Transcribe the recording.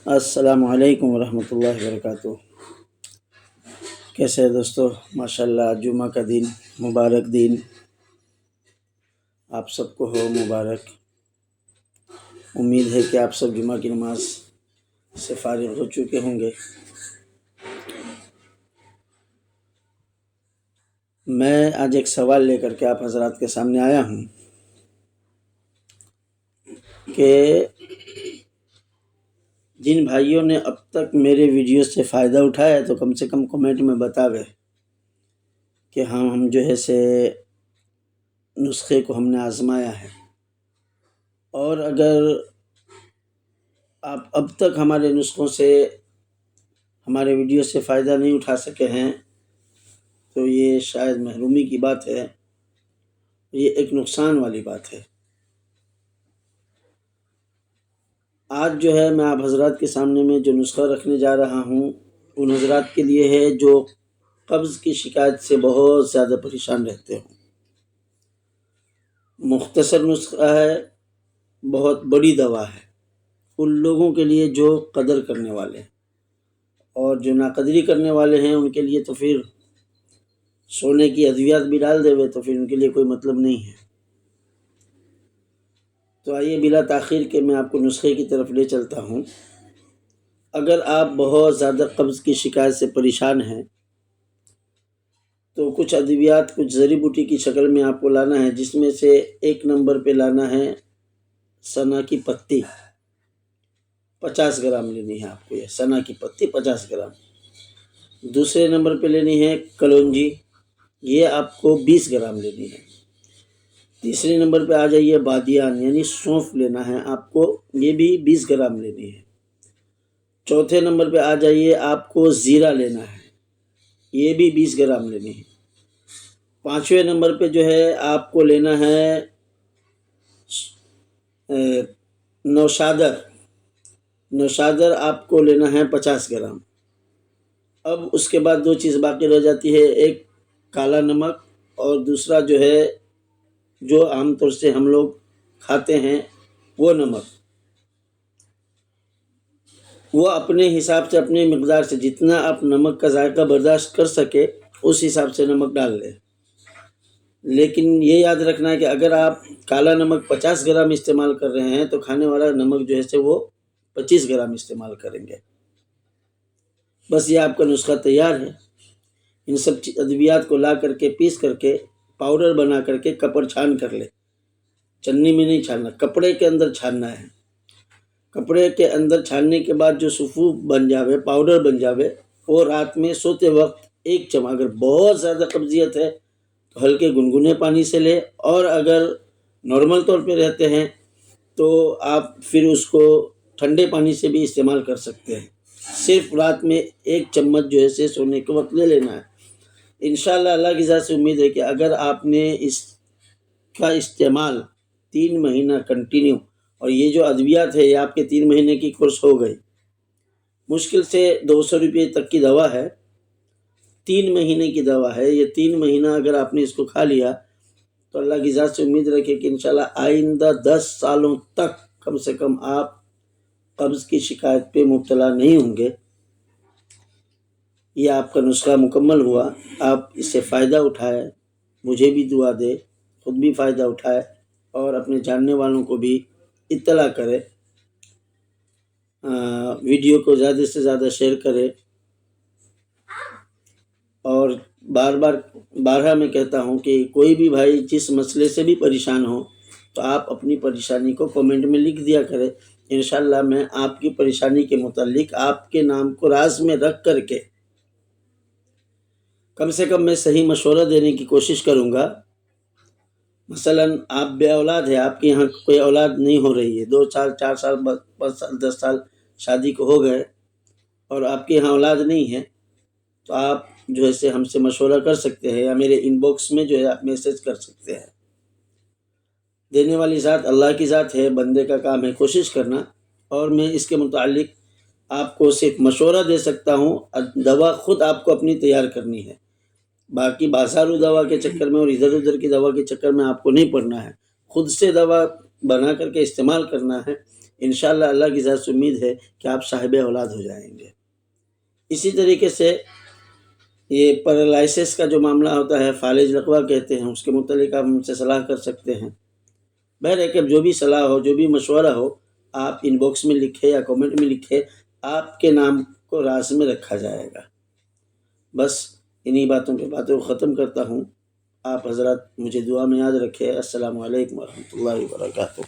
السلام علیکم ورحمۃ اللہ وبرکاتہ۔ کیسے ہے دوستو؟ ماشاءاللہ جمعہ کا دن مبارک دن آپ سب کو ہو مبارک۔ امید ہے کہ آپ سب جمعہ کی نماز سے فارغ ہو چکے ہوں گے۔ میں آج ایک سوال لے کر کے آپ حضرات کے سامنے آیا ہوں کہ جن بھائیوں نے اب تک میرے ویڈیو سے فائدہ اٹھایا ہے تو کم سے کم کمنٹ میں بتاوے کہ ہم جو ہے سے نسخے کو ہم نے آزمایا ہے، اور اگر آپ اب تک ہمارے نسخوں سے ہمارے ویڈیو سے فائدہ نہیں اٹھا سکے ہیں تو یہ شاید محرومی کی بات ہے، یہ ایک نقصان والی بات ہے۔ آج جو ہے میں آپ حضرات کے سامنے میں جو نسخہ رکھنے جا رہا ہوں ان حضرات کے لیے ہے جو قبض کی شکایت سے بہت زیادہ پریشان رہتے ہوں۔ مختصر نسخہ ہے، بہت بڑی دوا ہے ان لوگوں کے لیے جو قدر کرنے والے ہیں، اور جو ناقدری کرنے والے ہیں ان کے لیے تو پھر سونے کی ادویات بھی ڈال دے تو پھر ان کے لیے کوئی مطلب نہیں ہے۔ تو آئیے بلا تاخیر کے میں آپ کو نسخے کی طرف لے چلتا ہوں۔ اگر آپ بہت زیادہ قبض کی شکایت سے پریشان ہیں تو کچھ ادویات، کچھ جڑی بوٹی کی شکل میں آپ کو لانا ہے، جس میں سے ایک نمبر پہ لانا ہے سنا کی پتی، 50 گرام لینی ہے آپ کو، یہ سنا کی پتی 50 گرام۔ دوسرے نمبر پہ لینی ہے کلونجی، یہ آپ کو 20 گرام لینی ہے۔ تیسرے نمبر پہ آ جائیے بادیان یعنی سونف لینا ہے آپ کو، یہ بھی 20 گرام لینی ہے۔ چوتھے نمبر پہ آ جائیے آپ کو زیرہ لینا ہے، یہ بھی 20 گرام لینی ہے۔ پانچویں نمبر پہ جو ہے آپ کو لینا ہے نوشادر آپ کو لینا ہے 50 گرام۔ اب اس کے بعد دو چیز باقی رہ جاتی ہے، ایک کالا نمک اور دوسرا جو ہے جو عام طور سے ہم لوگ کھاتے ہیں وہ نمک۔ وہ اپنے حساب سے، اپنے مقدار سے، جتنا آپ نمک کا ذائقہ برداشت کر سکے اس حساب سے نمک ڈال لیں۔ لیکن یہ یاد رکھنا ہے کہ اگر آپ کالا نمک 50 گرام استعمال کر رہے ہیں تو کھانے والا نمک جو ہے سے وہ 25 گرام استعمال کریں گے۔ بس یہ آپ کا نسخہ تیار ہے۔ ان سب ادویات کو لا کر کے پیس کر کے پاؤڈر بنا کر کے کپڑ چھان کر لے، چنی میں نہیں چھاننا، کپڑے کے اندر چھاننا ہے۔ کپڑے کے اندر چھاننے کے بعد جو سفوف بن جاوے، پاؤڈر بن جاوے، وہ رات میں سوتے وقت ایک چمچ، اگر بہت زیادہ قبضیت ہے تو ہلکے گنگنے پانی سے لے، اور اگر نارمل طور پہ رہتے ہیں تو آپ پھر اس کو ٹھنڈے پانی سے بھی استعمال کر سکتے ہیں۔ صرف رات میں ایک چمچ جو ہے سونے کے وقت لے لینا ہے۔ انشاءاللہ اللہ کی ذات سے امید ہے کہ اگر آپ نے اس کا استعمال 3 مہینہ کنٹینیو، اور یہ جو ادویات ہے یہ آپ کے 3 مہینے کی کورس ہو گئی، مشکل سے 200 روپے تک کی دوا ہے، 3 مہینے کی دوا ہے، یہ 3 مہینہ اگر آپ نے اس کو کھا لیا تو اللہ کی ذات سے امید رکھے کہ انشاءاللہ آئندہ 10 سالوں تک کم سے کم آپ قبض کی شکایت پہ مبتلا نہیں ہوں گے۔ یہ آپ کا نسخہ مکمل ہوا، آپ اس سے فائدہ اٹھائے، مجھے بھی دعا دے، خود بھی فائدہ اٹھائے اور اپنے جاننے والوں کو بھی اطلاع کرے، ویڈیو کو زیادہ سے زیادہ شیئر کرے۔ اور بارہا میں کہتا ہوں کہ کوئی بھی بھائی جس مسئلے سے بھی پریشان ہو تو آپ اپنی پریشانی کو کمنٹ میں لکھ دیا کرے، انشاءاللہ میں آپ کی پریشانی کے متعلق آپ کے نام کو راز میں رکھ کر کے کم سے کم میں صحیح مشورہ دینے کی کوشش کروں گا۔ مثلا آپ بے اولاد ہے، آپ کے یہاں کوئی اولاد نہیں ہو رہی ہے، 2 سال 4 سال 5 سال 10 سال شادی کو ہو گئے اور آپ کے یہاں اولاد نہیں ہے، تو آپ جو ہے ہم سے مشورہ کر سکتے ہیں، یا میرے ان باکس میں جو ہے آپ میسج کر سکتے ہیں۔ دینے والی ذات اللہ کی ذات ہے، بندے کا کام ہے کوشش کرنا، اور میں اس کے متعلق آپ کو صرف مشورہ دے سکتا ہوں، دوا خود آپ کو اپنی تیار کرنی ہے۔ باقی بازارو دوا کے چکر میں اور ادھر ادھر کی دوا کے چکر میں آپ کو نہیں پڑنا ہے، خود سے دوا بنا کر کے استعمال کرنا ہے۔ انشاءاللہ اللہ کی ذات سے امید ہے کہ آپ صاحب اولاد ہو جائیں گے۔ اسی طریقے سے یہ پیرالائسس کا جو معاملہ ہوتا ہے، فالج لقوہ کہتے ہیں، اس کے متعلق آپ ہم سے صلاح کر سکتے ہیں۔ بہرحال جو بھی صلاح ہو، جو بھی مشورہ ہو، آپ ان باکس میں لکھے یا کامنٹ میں لکھے، آپ کے نام کو راز میں رکھا جائے گا۔ بس انہی باتوں کو ختم کرتا ہوں۔ آپ حضرات مجھے دعا میں یاد رکھے۔ السلام علیکم ورحمۃ اللہ وبرکاتہ۔